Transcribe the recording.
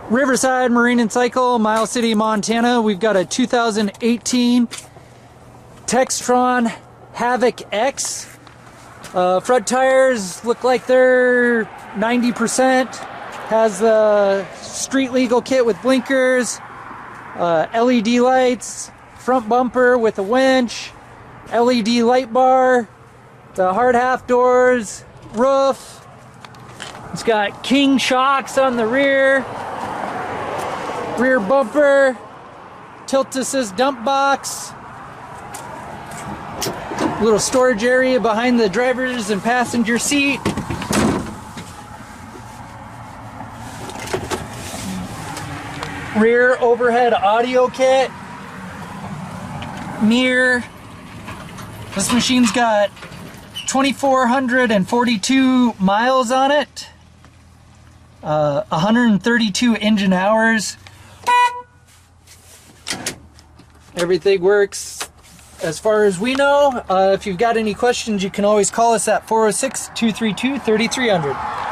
Riverside Marine and Cycle, Miles City, Montana. We've got a 2018 TEXTRON HAVOC X. Front tires look like they're 90%. Has the street legal kit with blinkers, LED lights, front bumper with a winch, LED light bar, the hard half doors, roof. It's got king shocks on the rear bumper, tilt-assist dump box, little storage area behind the driver's and passenger seat. Rear overhead audio kit, mirror. This machine's got 2,442 miles on it, 132 engine hours. Everything works as far as we know. If you've got any questions, you can always call us at 406-232-3300.